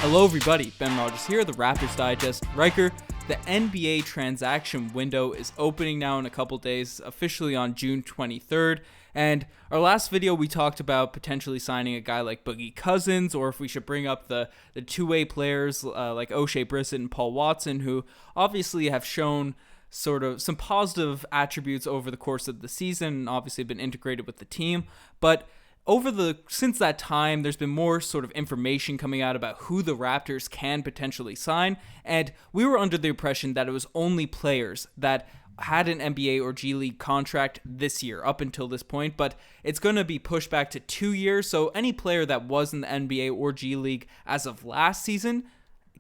Hello everybody, Ben Rogers here, the Raptors Digest. Riker, the NBA transaction window is opening now in a couple days, officially on June 23rd. And our last video we talked about potentially signing a guy like Boogie Cousins, or if we should bring up the two-way players like O'Shea Brissett and Paul Watson, who obviously have shown sort of some positive attributes over the course of the season and obviously been integrated with the team. But since that time, there's been more sort of information coming out about who the Raptors can potentially sign, and we were under the impression that it was only players that had an NBA or G League contract this year up until this point, but it's going to be pushed back to 2 years, so any player that was in the NBA or G League as of last season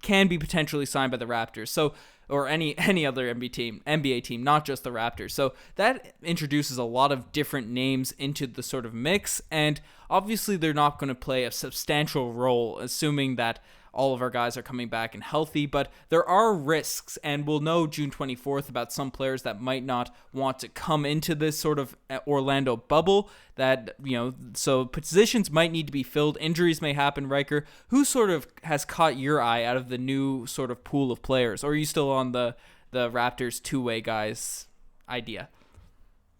can be potentially signed by the Raptors. So, or any other NBA team, not just the Raptors. So that introduces a lot of different names into the sort of mix, and obviously they're not going to play a substantial role, assuming that all of our guys are coming back and healthy, but there are risks, and we'll know June 24th about some players that might not want to come into this sort of Orlando bubble, that, so positions might need to be filled, injuries may happen. Riker, who sort of has caught your eye out of the new sort of pool of players, or are you still on the Raptors two-way guys idea?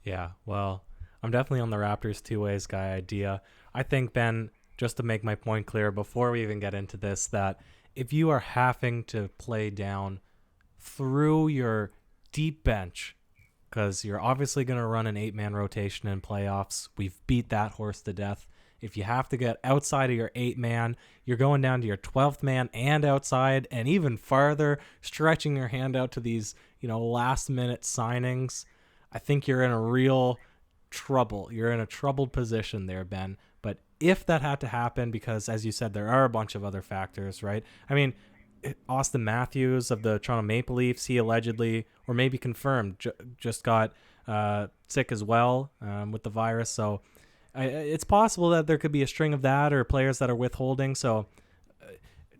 Yeah, well, I'm definitely on the Raptors two-ways guy idea. I think, Ben, just to make my point clear before we even get into this, that if you are having to play down through your deep bench, because you're obviously going to run an 8-man rotation in playoffs, we've beat that horse to death. If you have to get outside of your 8-man, you're going down to your 12th man and outside, and even farther, stretching your hand out to these, last-minute signings. I think you're in a real trouble. You're in a troubled position there, Ben. But if that had to happen, because as you said, there are a bunch of other factors, right? I mean, Austin Matthews of the Toronto Maple Leafs, he allegedly, or maybe confirmed, just got sick as well with the virus. So it's possible that there could be a string of that, or players that are withholding. So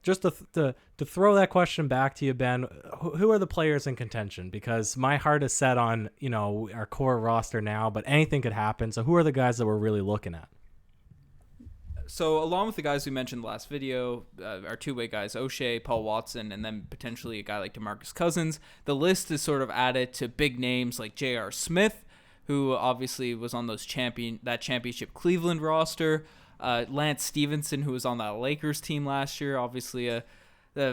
just to throw that question back to you, Ben, who are the players in contention? Because my heart is set on, our core roster now, but anything could happen. So who are the guys that we're really looking at? So along with the guys we mentioned in the last video, our two-way guys, O'Shea, Paul Watson, and then potentially a guy like DeMarcus Cousins, the list is sort of added to big names like J.R. Smith, who obviously was on that championship Cleveland roster, Lance Stephenson, who was on that Lakers team last year, obviously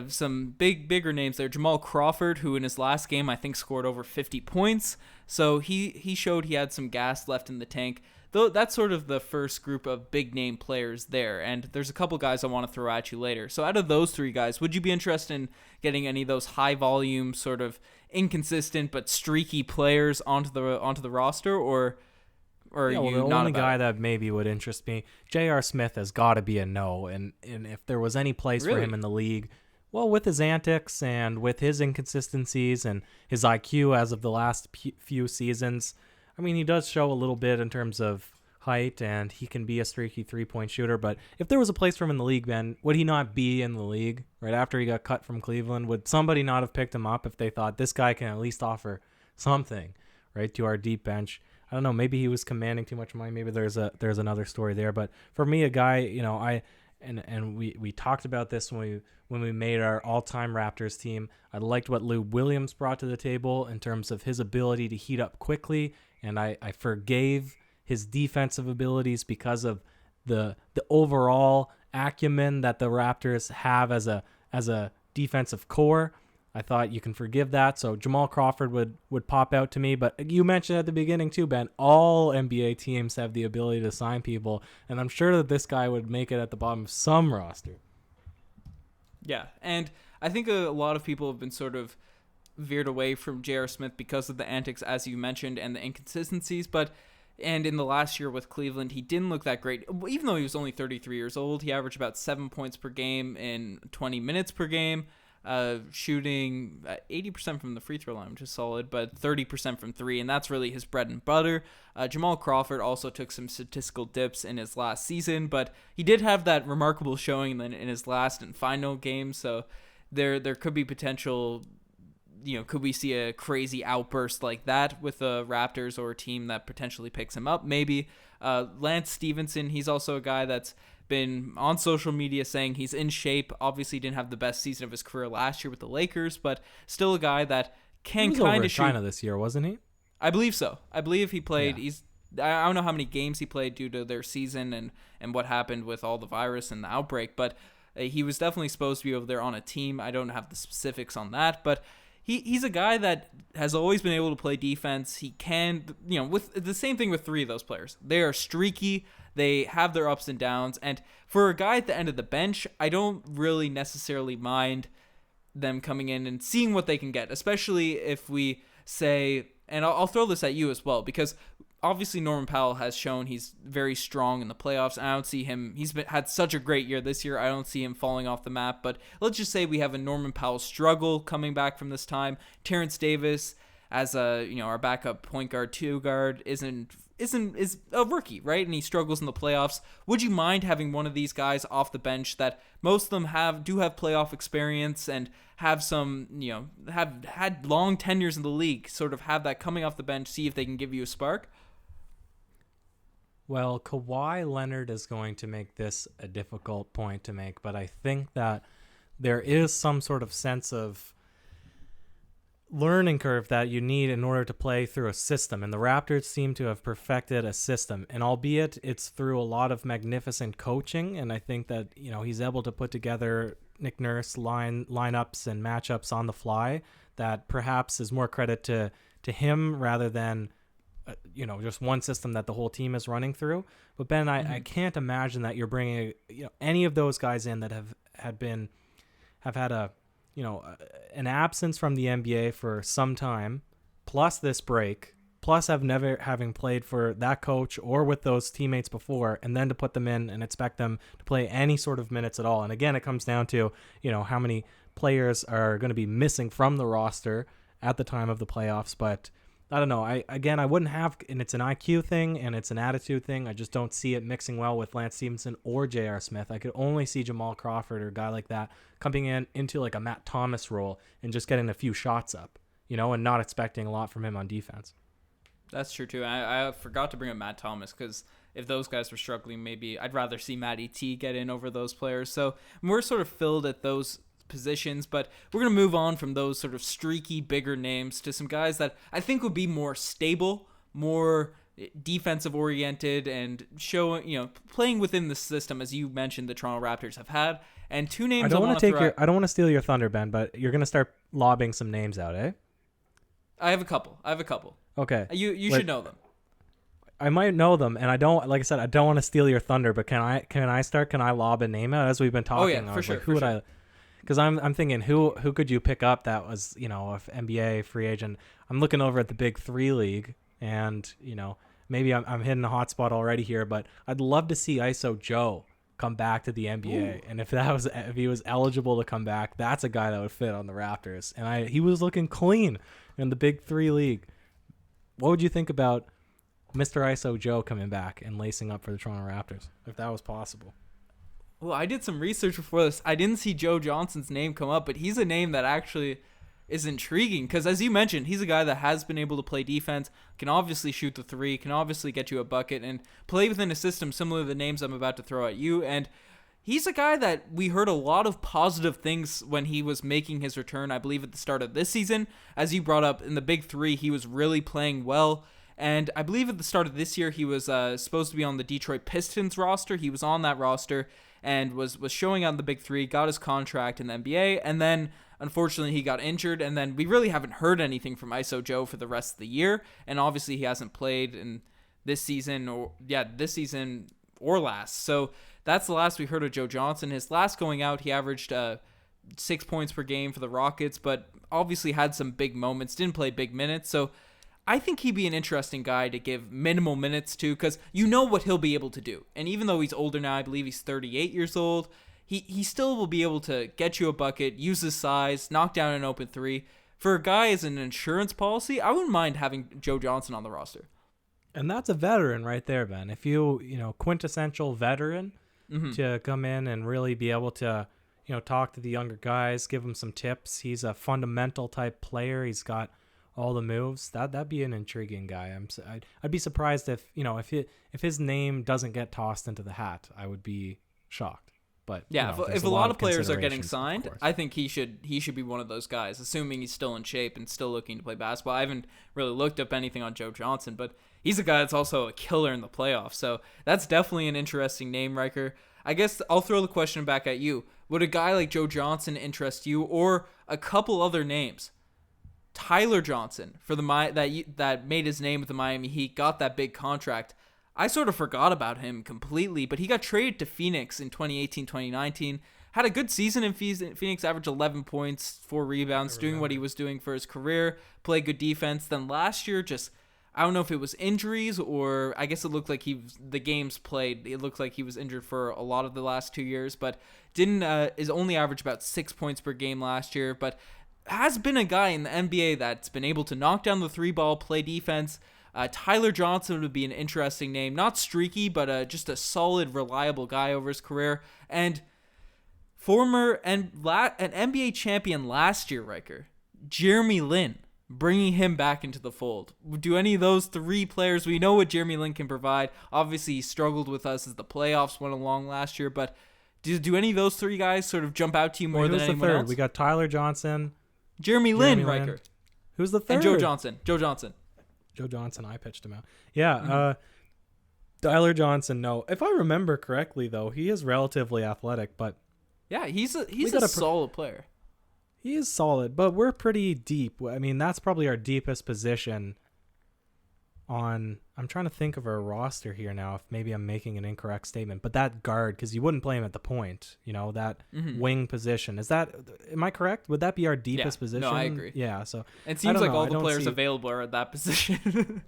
some bigger names there. Jamal Crawford, who in his last game I think scored over 50 points, so he showed he had some gas left in the tank. Though that's sort of the first group of big name players there, and there's a couple guys I want to throw at you later. So out of those three guys, would you be interested in getting any of those high volume, sort of inconsistent but streaky players onto the roster, or are you the not only guy it? that maybe would interest me, J.R. Smith, has got to be a no, and if there was any place for him in the league, well, with his antics and with his inconsistencies and his IQ as of the last few seasons, I mean, he does show a little bit in terms of height, and he can be a streaky three-point shooter. But if there was a place for him in the league, Ben, would he not be in the league right after he got cut from Cleveland? Would somebody not have picked him up if they thought this guy can at least offer something, right, to our deep bench? I don't know. Maybe he was commanding too much money. Maybe there's another story there. But for me, a guy, we talked about this when we made our all-time Raptors team. I liked what Lou Williams brought to the table in terms of his ability to heat up quickly. And I forgave his defensive abilities because of the overall acumen that the Raptors have as a defensive core. I thought you can forgive that. So Jamal Crawford would pop out to me. But you mentioned at the beginning too, Ben, all NBA teams have the ability to sign people. And I'm sure that this guy would make it at the bottom of some roster. Yeah, and I think a lot of people have been sort of veered away from J.R. Smith because of the antics, as you mentioned, and the inconsistencies. And in the last year with Cleveland, he didn't look that great. Even though he was only 33 years old, he averaged about 7 points per game in 20 minutes per game, shooting 80% from the free throw line, which is solid, but 30% from three, and that's really his bread and butter. Jamal Crawford also took some statistical dips in his last season, but he did have that remarkable showing in his last and final game, so there could be potential. Could we see a crazy outburst like that with the Raptors or a team that potentially picks him up? Maybe. Lance Stephenson, he's also a guy that's been on social media saying he's in shape. Obviously didn't have the best season of his career last year with the Lakers, but still a guy that can kind of shoot. China this year, wasn't he? I believe so. I believe he played. Yeah. I don't know how many games he played due to their season and what happened with all the virus and the outbreak, but he was definitely supposed to be over there on a team. I don't have the specifics on that, but he's a guy that has always been able to play defense. He can, with the same thing with three of those players. They are streaky. They have their ups and downs. And for a guy at the end of the bench, I don't really necessarily mind them coming in and seeing what they can get, especially if we say, and I'll throw this at you as well, because obviously Norman Powell has shown he's very strong in the playoffs, and I don't see him, had such a great year this year, I don't see him falling off the map. But let's just say we have a Norman Powell struggle coming back from this time. Terrence Davis as our backup point guard, 2 guard is a rookie, right? And he struggles in the playoffs. Would you mind having one of these guys off the bench that most of them do have playoff experience and have some, have had long tenures in the league, sort of have that coming off the bench, see if they can give you a spark? Well, Kawhi Leonard is going to make this a difficult point to make, but I think that there is some sort of sense of learning curve that you need in order to play through a system, and the Raptors seem to have perfected a system, and albeit it's through a lot of magnificent coaching, and I think that he's able to put together Nick Nurse lineups and matchups on the fly that perhaps is more credit to him rather than just one system that the whole team is running through. But Ben, I can't imagine that you're bringing any of those guys in that have had an absence from the NBA for some time, plus this break, plus never having played for that coach or with those teammates before, and then to put them in and expect them to play any sort of minutes at all. And again, it comes down to how many players are going to be missing from the roster at the time of the playoffs. But I don't know. I wouldn't have, and it's an IQ thing and it's an attitude thing. I just don't see it mixing well with Lance Stephenson or J.R. Smith. I could only see Jamal Crawford or a guy like that coming into like a Matt Thomas role and just getting a few shots up, and not expecting a lot from him on defense. That's true too. I forgot to bring up Matt Thomas because if those guys were struggling, maybe I'd rather see Matty T get in over those players. So we're sort of filled at those positions, but we're going to move on from those sort of streaky, bigger names to some guys that I think would be more stable, more defensive oriented, and playing within the system, as you mentioned, the Toronto Raptors have had. And 2 names I don't want to steal your thunder, Ben, but you're going to start lobbing some names out, eh? I have a couple. Okay. You should know them. I might know them, and I don't want to steal your thunder, but can I start? Can I lob a name out as we've been talking? Oh yeah, for sure. Who would I? Because I'm thinking who could you pick up that was if NBA free agent. I'm looking over at the Big 3 league, and maybe I'm hitting a hot spot already here, but I'd love to see ISO Joe come back to the NBA. Ooh. And if he was eligible to come back, that's a guy that would fit on the Raptors. And he was looking clean in the Big 3 league. What would you think about Mr. ISO Joe coming back and lacing up for the Toronto Raptors, if that was possible? Well, I did some research before this. I didn't see Joe Johnson's name come up, but he's a name that actually is intriguing because, as you mentioned, he's a guy that has been able to play defense, can obviously shoot the 3, can obviously get you a bucket, and play within a system similar to the names I'm about to throw at you. And he's a guy that we heard a lot of positive things when he was making his return, I believe, at the start of this season. As you brought up, in the Big 3, he was really playing well. And I believe at the start of this year, he was supposed to be on the Detroit Pistons roster. He was on that roster and was showing out in the Big 3, got his contract in the NBA, and then unfortunately he got injured, and then we really haven't heard anything from ISO Joe for the rest of the year, and obviously he hasn't played in this season or last. So that's the last we heard of Joe Johnson. His last going out, he averaged 6 points per game for the Rockets, but obviously had some big moments, didn't play big minutes, so I think he'd be an interesting guy to give minimal minutes to because you know what he'll be able to do. And even though he's older now, I believe he's 38 years old, he still will be able to get you a bucket, use his size, knock down an open 3. For a guy as an insurance policy, I wouldn't mind having Joe Johnson on the roster. And that's a veteran right there, Ben. If quintessential veteran to come in and really be able to, talk to the younger guys, give them some tips. He's a fundamental type player. He's got all the moves. That'd be an intriguing guy. I'd be surprised if his name doesn't get tossed into the hat. I would be shocked. But yeah, you know, if a lot of players are getting considerations, signed, I think he should be one of those guys, assuming he's still in shape and still looking to play basketball. I haven't really looked up anything on Joe Johnson, but he's a guy that's also a killer in the playoffs. So that's definitely an interesting name, Riker. I guess I'll throw the question back at you. Would a guy like Joe Johnson interest you, or a couple other names? Tyler Johnson for that made his name with the Miami Heat, got that big contract. I sort of forgot about him completely, but he got traded to Phoenix in 2018-2019. Had a good season in Phoenix, averaged 11 points, 4 rebounds, doing what he was doing for his career, played good defense. Then last year, I don't know if it was injuries, or I guess it looked like the games played, it looked like he was injured for a lot of the last 2 years, but is only averaged about 6 points per game last year, but has been a guy in the NBA that's been able to knock down the 3-ball, play defense. Tyler Johnson would be an interesting name. Not streaky, but just a solid, reliable guy over his career. And an NBA champion last year, Riker, Jeremy Lin, bringing him back into the fold. Do any of those 3 players, we know what Jeremy Lin can provide. Obviously, he struggled with us as the playoffs went along last year, but do any of those 3 guys sort of jump out to you more than anyone else? We got Tyler Johnson. Jeremy Lin, Riker. Who's the third? And Joe Johnson. Joe Johnson, I pitched him out. Yeah, Tyler Johnson, no. If I remember correctly, though, he is relatively athletic, but... Yeah, he's a solid player. He is solid, but we're pretty deep. I mean, that's probably our deepest position on... I'm trying to think of our roster here now, if maybe I'm making an incorrect statement, but that guard, because you wouldn't play him at the point, that wing position. Am I correct? Would that be our deepest position? No, I agree. Yeah, so... It seems like all the players available are at that position.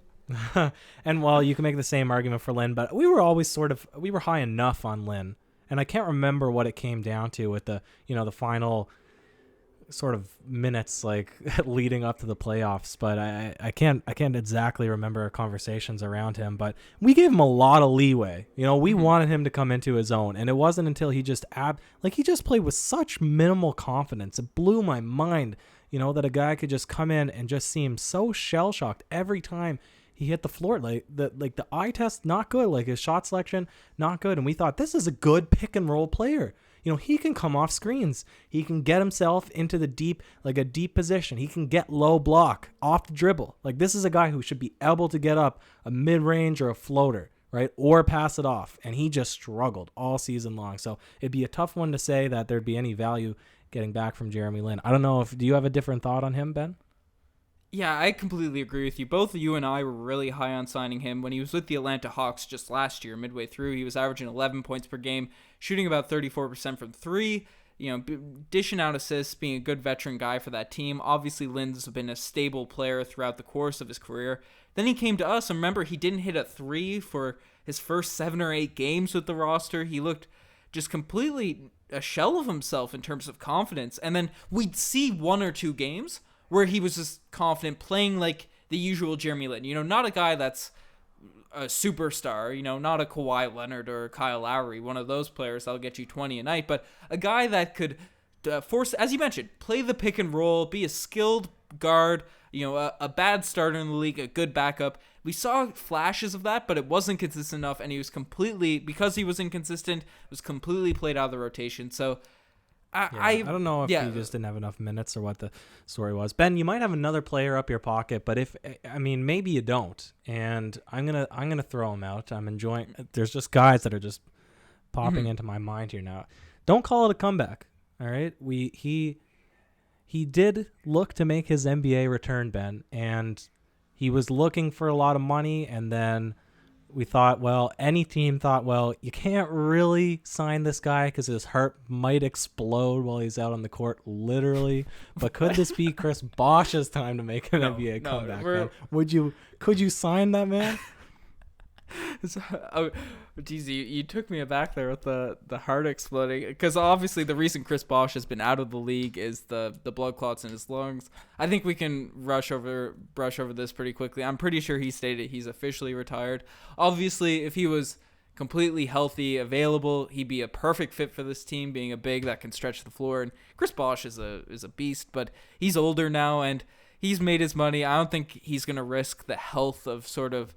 And well, you can make the same argument for Lin, but we were always we were high enough on Lin, and I can't remember what it came down to with the final sort of minutes like leading up to the playoffs, but I can't exactly remember our conversations around him, but we gave him a lot of leeway. We wanted him to come into his own, and it wasn't until he just he just played with such minimal confidence. It blew my mind, that a guy could just come in and just seem so shell-shocked every time he hit the floor. Like the eye test, not good. Like his shot selection, not good. And we thought, this is a good pick and roll player. He can come off screens. He can get himself into a deep position. He can get low block off the dribble. Like, this is a guy who should be able to get up a mid-range or a floater, right? Or pass it off. And he just struggled all season long. So it'd be a tough one to say that there'd be any value getting back from Jeremy Lin. I don't know do you have a different thought on him, Ben? Yeah, I completely agree with you. Both you and I were really high on signing him. When he was with the Atlanta Hawks just last year, midway through, he was averaging 11 points per game, shooting about 34% from 3, dishing out assists, being a good veteran guy for that team. Obviously, Lin's been a stable player throughout the course of his career. Then he came to us, and remember, he didn't hit a 3 for his first 7 or 8 games with the roster. He looked just completely a shell of himself in terms of confidence. And then we'd see 1 or 2 games where he was just confident, playing like the usual Jeremy Lin. Not a guy that's a superstar, not a Kawhi Leonard or a Kyle Lowry, one of those players that'll get you 20 a night, but a guy that could force, as you mentioned, play the pick and roll, be a skilled guard, a bad starter in the league, a good backup. We saw flashes of that, but it wasn't consistent enough, and because he was inconsistent, was completely played out of the rotation. So I don't know if he just didn't have enough minutes or what the story was. Ben, you might have another player up your pocket, but maybe you don't. And I'm gonna throw him out. I'm enjoying. There's just guys that are just popping into my mind here now. Don't call it a comeback. All right, he did look to make his NBA return, Ben, and he was looking for a lot of money, and then we thought, any team thought, you can't really sign this guy because his heart might explode while he's out on the court, literally. But could this be Chris Bosh's time to make an NBA comeback? Could you sign that man? Geez, you took me aback there with the heart exploding, because obviously the reason Chris Bosh has been out of the league is the blood clots in his lungs. I think we can brush over this pretty quickly. I'm pretty sure he stated he's officially retired. Obviously, if he was completely healthy, available, he'd be a perfect fit for this team, being a big that can stretch the floor. And Chris Bosh is a beast, but he's older now and he's made his money. I don't think he's going to risk the health of sort of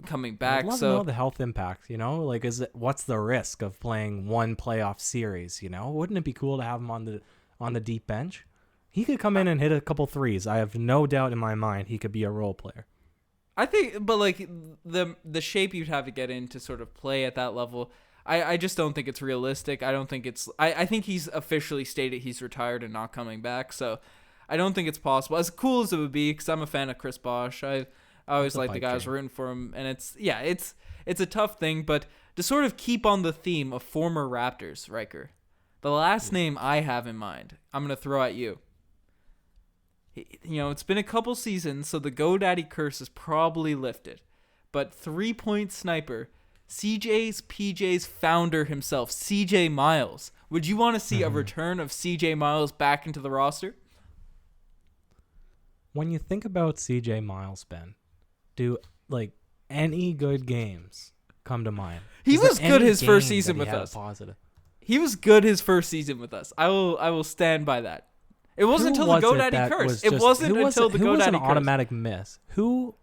coming back. I'd love to know the health impact, like what's the risk of playing one playoff series, Wouldn't it be cool to have him on the deep bench? He could come in and hit a couple threes. I have no doubt in my mind he could be a role player. I think, but like the shape you'd have to get in to sort of play at that level, I just don't think it's realistic. I don't think it's. I think he's officially stated he's retired and not coming back. So I don't think it's possible. As cool as it would be, because I'm a fan of Chris Bosh. I always like the guy. I was rooting for him, and it's a tough thing. But to sort of keep on the theme of former Raptors, Riker, the last name I have in mind, I'm gonna throw at you. It's been a couple seasons, so the GoDaddy curse is probably lifted. But 3-point sniper, PJ's founder himself, CJ Miles. Would you want to see a return of CJ Miles back into the roster? When you think about CJ Miles, Ben, do any good games come to mind? He was good his first season with us. He was good his first season with us. I will stand by that. It wasn't until the GoDaddy curse. It wasn't until the GoDaddy curse. Who was an automatic miss?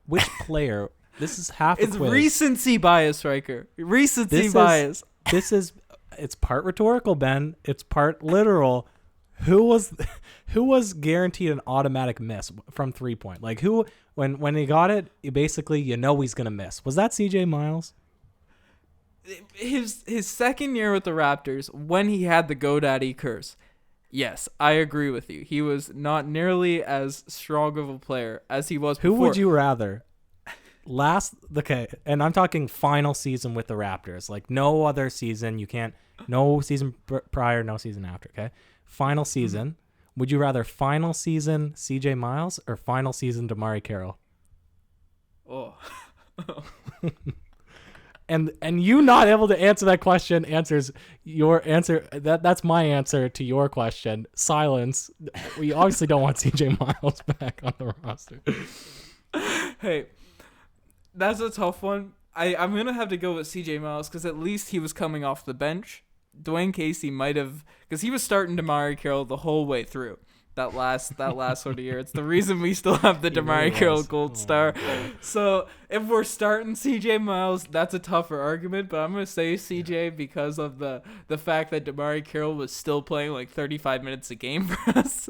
Which player? This is half a quiz. It's recency bias, Riker. Recency bias. It's part rhetorical, Ben. It's part literal. Who was guaranteed an automatic miss from 3-point? Like who when he got it, basically he's gonna miss. Was that CJ Miles? His second year with the Raptors, when he had the GoDaddy curse. Yes, I agree with you. He was not nearly as strong of a player as he was before. Who would you rather? And I'm talking final season with the Raptors. Like no other season. You can't. No season prior, no season after. Okay, final season. Mm-hmm. Would you rather final season CJ Miles or final season DeMarre Carroll? Oh. And you not able to answer that question answers your answer. That's my answer to your question. Silence. We obviously don't want CJ Miles back on the roster. Hey, that's a tough one. I'm going to have to go with CJ Miles because at least he was coming off the bench. Dwayne Casey might have, because he was starting DeMarre Carroll the whole way through. That last sort of year. It's the reason we still have the DeMarre Carroll Gold Star. So if we're starting CJ Miles, that's a tougher argument, but I'm going to say CJ because of the fact that DeMarre Carroll was still playing like 35 minutes a game for us.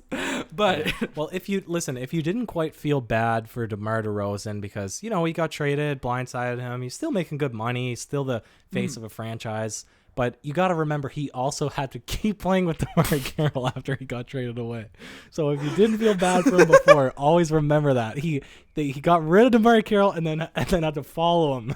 But well, if you didn't quite feel bad for DeMar DeRozan because, he got traded, blindsided him, he's still making good money, he's still the face of a franchise. But you got to remember, he also had to keep playing with DeMarre Carroll after he got traded away. So if you didn't feel bad for him before, always remember that he got rid of DeMarre Carroll and then had to follow him.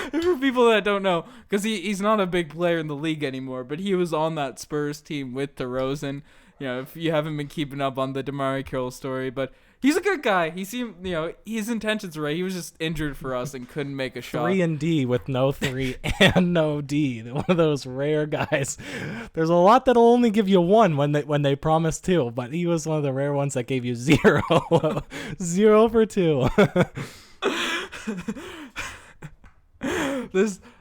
For people that don't know, because he's not a big player in the league anymore, but he was on that Spurs team with DeRozan. If you haven't been keeping up on the DeMarre Carroll story, but he's a good guy. He seemed, his intentions were right. He was just injured for us and couldn't make a shot. 3 and D with no 3 and no D. One of those rare guys. There's a lot that'll only give you 1 when they promise 2, but he was one of the rare ones that gave you 0. 0 for 2.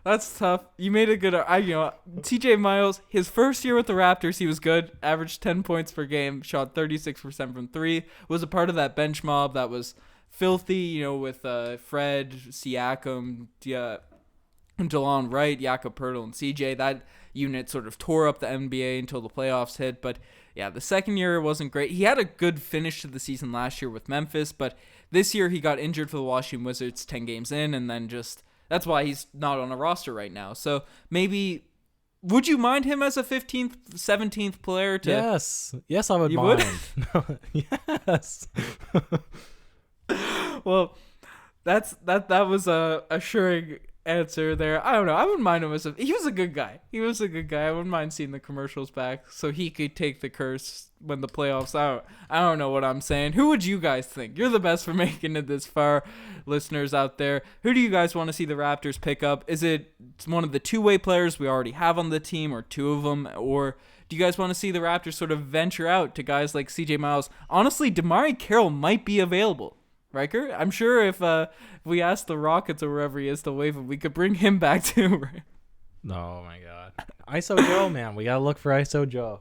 That's tough. You made a good. TJ Miles, his first year with the Raptors, he was good. Averaged 10 points per game. Shot 36% from 3. Was a part of that bench mob that was filthy. With Fred, Siakam, DeLon Wright, Jakob Poeltl, and CJ. That unit sort of tore up the NBA until the playoffs hit. But yeah, the second year wasn't great. He had a good finish to the season last year with Memphis, but this year he got injured for the Washington Wizards 10 games in, and then just. That's why he's not on a roster right now. So maybe, would you mind him as a 15th, 17th player? Yes, I would mind. Yes. Well, that was a assuring answer there. I don't know. I wouldn't mind him he was a good guy. I wouldn't mind seeing the commercials back so he could take the curse when the playoffs out. I don't know what I'm saying. Who would you guys think? You're the best for making it this far, listeners out there. Who do you guys want to see the Raptors pick up? Is it one of the two-way players we already have on the team, or 2 of them, or do you guys want to see the Raptors sort of venture out to guys like CJ Miles? Honestly, DeMarre Carroll might be available. Riker, I'm sure if we asked the Rockets or wherever he is to waive him, we could bring him back too. Oh my God, ISO Joe, man, we gotta look for ISO Joe.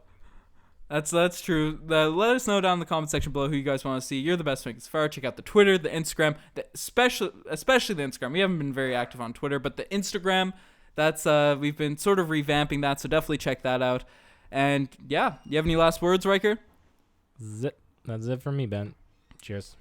That's true. Let us know down in the comment section below who you guys want to see. You're the best fan so far. Check out the Twitter, the Instagram, especially the Instagram. We haven't been very active on Twitter, but the Instagram, that's we've been sort of revamping that, so definitely check that out. And yeah, you have any last words, Riker? That's it for me, Ben. Cheers.